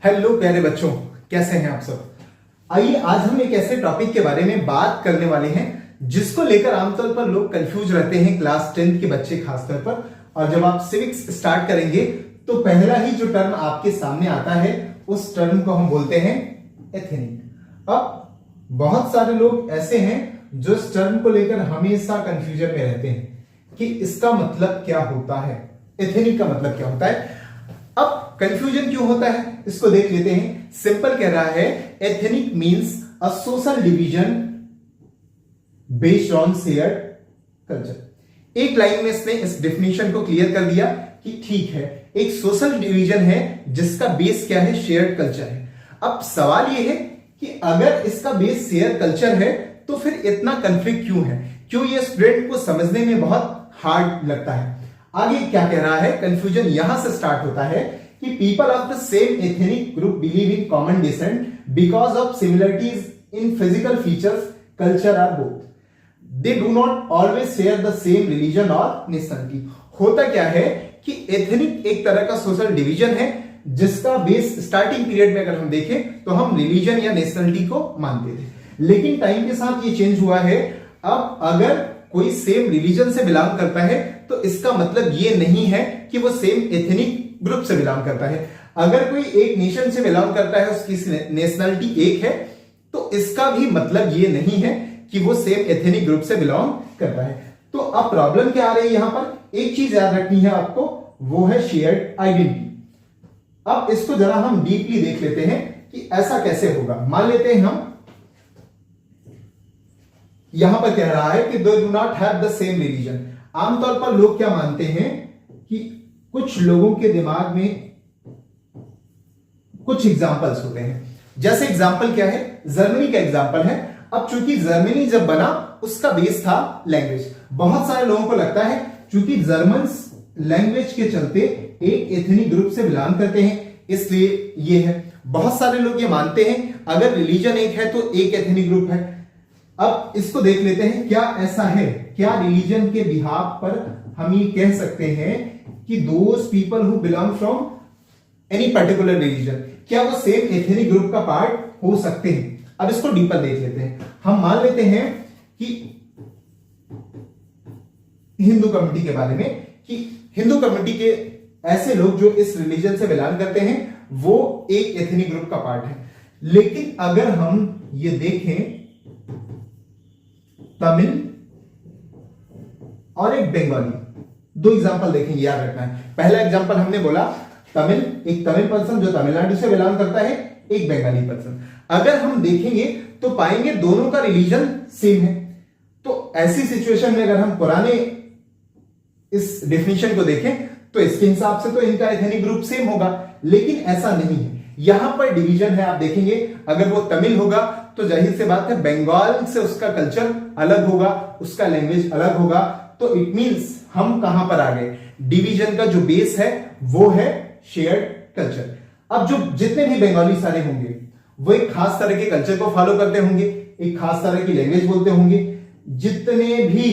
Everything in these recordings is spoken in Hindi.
हेलो प्यारे बच्चों, कैसे हैं आप सब। आइए आज हम एक ऐसे टॉपिक के बारे में बात करने वाले हैं जिसको लेकर आमतौर पर लोग कंफ्यूज रहते हैं, क्लास 10th के बच्चे खासतौर पर। और जब आप सिविक्स स्टार्ट करेंगे तो पहला ही जो टर्म आपके सामने आता है उस टर्म को हम बोलते हैं एथनिक। अब बहुत सारे लोग ऐसे हैं जो इस टर्म को लेकर हमेशा कंफ्यूजन में रहते हैं कि इसका मतलब क्या होता है, एथनिक का मतलब क्या होता है। अब कंफ्यूजन क्यों होता है इसको देख लेते हैं। सिंपल कह रहा है ethnic means a social division based on shared culture. एक लाइन में इसने इस डेफिनेशन को क्लियर कर दिया कि ठीक है, एक सोशल डिवीजन है जिसका बेस क्या है, शेयर्ड कल्चर है। अब सवाल यह है कि अगर इसका बेस शेयर कल्चर है तो फिर इतना कंफ्लिक्ट क्यों है, क्यों ये स्टूडेंट को समझने में बहुत हार्ड लगता है। आगे क्या कह रहा है, कंफ्यूजन यहां से स्टार्ट होता है कि people of the same ethnic group believe in common descent because of similarities in physical features, culture or both. They do not always share the same religion और नेशनलिटी। होता क्या है कि एथनिक एक तरह का सोशल डिवीजन है जिसका बेस स्टार्टिंग पीरियड में अगर हम देखें तो हम रिलीजन या नेशनलिटी को मानते थे, लेकिन टाइम के साथ ये चेंज हुआ है। अब अगर कोई सेम रिलीजन से बिलोंग करता है तो इसका मतलब ये नहीं है कि वो सेम एथनिक ग्रुप से बिलोंग करता है। अगर कोई एक नेशन से बिलोंग करता है, उसकी नेशनलिटी एक है, तो इसका भी मतलब ये नहीं है कि वो सेम एथनिक ग्रुप से बिलोंग करता है। तो अब प्रॉब्लम क्या आ रही है यहां पर, एक चीज याद रखनी है आपको, वो है शेयर्ड आइडेंटिटी। अब इसको जरा हम डीपली देख लेते हैं कि ऐसा कैसे होगा। मान लेते हैं हम यहां पर कह रहा है कि दे do not have the same religion. आमतौर पर लोग क्या मानते हैं कि कुछ लोगों के दिमाग में कुछ एग्जाम्पल्स होते हैं। जैसे एग्जाम्पल क्या है, जर्मनी का एग्जाम्पल है। अब चूंकि जर्मनी जब बना उसका बेस था लैंग्वेज। बहुत सारे लोगों को लगता है चूंकि जर्मन लैंग्वेज के चलते एक एथनिक ग्रुप से बिलोंग करते हैं, इसलिए ये है। बहुत सारे लोग ये मानते हैं अगर रिलीजन एक है तो एक एथनिक ग्रुप है। अब इसको देख लेते हैं, क्या ऐसा है, क्या रिलीजन के बिहाफ पर हम ये कह सकते हैं कि those people who belong from any particular religion, क्या वो सेम एथनिक ग्रुप का पार्ट हो सकते हैं। अब इसको डीपर देख लेते हैं। हम मान लेते हैं कि हिंदू कम्युनिटी के बारे में, कि हिंदू कम्युनिटी के ऐसे लोग जो इस रिलीजन से बिलोंग करते हैं वो एक एथनिक ग्रुप का पार्ट है। लेकिन अगर हम ये देखें तमिल और एक बंगाली, दो एग्जांपल देखेंगे, याद रखना है। पहला एग्जांपल हमने बोला तमिल, एक तमिल पर्सन जो तमिलनाडु से बिलोंग करता है, एक बंगाली पर्सन। अगर हम देखेंगे तो पाएंगे दोनों का रिलीजन सेम है। तो ऐसी सिचुएशन में अगर हम पुराने इस डेफिनेशन को देखें तो इसके हिसाब से तो इनका एथनिक ग्रुप सेम होगा, लेकिन ऐसा नहीं है। यहां पर डिवीजन है, आप देखेंगे अगर वो तमिल होगा तो जाहिर सी बात है बंगाल से उसका कल्चर अलग होगा, उसका लैंग्वेज अलग होगा। तो इट मींस हम कहां पर आ गए, डिवीजन का जो बेस है वो है शेयर्ड कल्चर। अब जो जितने भी बंगाली सारे होंगे वो एक खास तरह के कल्चर को फॉलो करते होंगे, एक खास तरह की लैंग्वेज बोलते होंगे। जितने भी,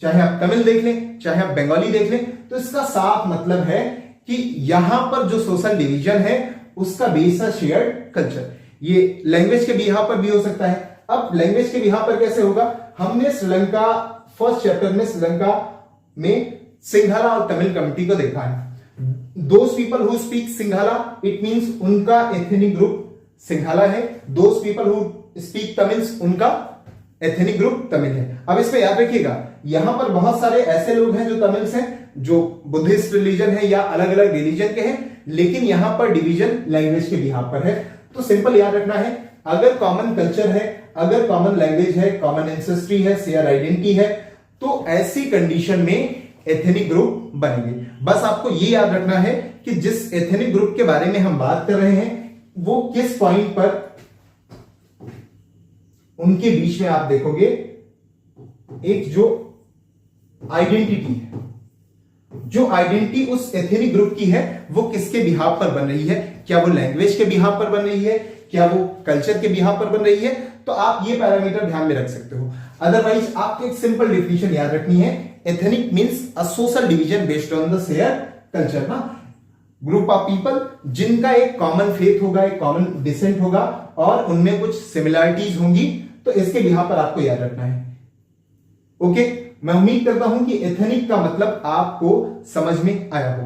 चाहे आप तमिल देख लें चाहे आप बंगाली देख लें, तो इसका साफ मतलब है कि यहां पर जो सोशल डिवीजन है उसका बेस है शेयर्ड कल्चर। ये लैंग्वेज के बिहाफ पर भी हो सकता है। अब लैंग्वेज के बिहाफ पर कैसे होगा, हमने श्रीलंका फर्स्ट चैप्टर में श्रीलंका में सिंघाला और तमिल कम्युनिटी को देखा है। Those people who speak Sinhala, it means उनका एथनिक ग्रुप सिंघाला है। Those people who speak Tamil, उनका एथनिक ग्रुप तमिल है। अब इसमें याद रखिएगा यहां पर बहुत सारे ऐसे लोग हैं जो तमिल से, जो बुद्धिस्ट रिलीजन है या अलग अलग रिलीजन के हैं, लेकिन यहां पर डिवीजन लैंग्वेज के बिहाफ पर है। तो सिंपल याद रखना है, अगर कॉमन कल्चर है, अगर कॉमन लैंग्वेज है, कॉमन एंसेस्ट्री है, शेयर आइडेंटिटी है, तो ऐसी कंडीशन में एथनिक ग्रुप बनेंगे। बस आपको ये याद रखना है कि जिस एथनिक ग्रुप के बारे में हम बात कर रहे हैं वो किस पॉइंट पर उनके बीच में आप देखोगे एक जो आइडेंटिटी है, जो आइडेंटिटी उस एथनिक ग्रुप की है वो किसके बिहाफ पर बन रही है, क्या वो लैंग्वेज के बिहाफ पर बन रही है, क्या वो कल्चर के बिहाफ पर बन रही है। तो आप ये पैरामीटर ध्यान में रख सकते हो। अदरवाइज आपको एक सिंपल डेफिनेशन याद रखनी है, ethnic means a social division based on the share culture ना। ग्रुप ऑफ पीपल जिनका एक कॉमन फेथ होगा, एक कॉमन डिसेंट होगा और उनमें कुछ सिमिलरिटीज होंगी, तो इसके यहां पर आपको याद रखना है। ओके, मैं उम्मीद करता हूं कि एथनिक का मतलब आपको समझ में आया हो।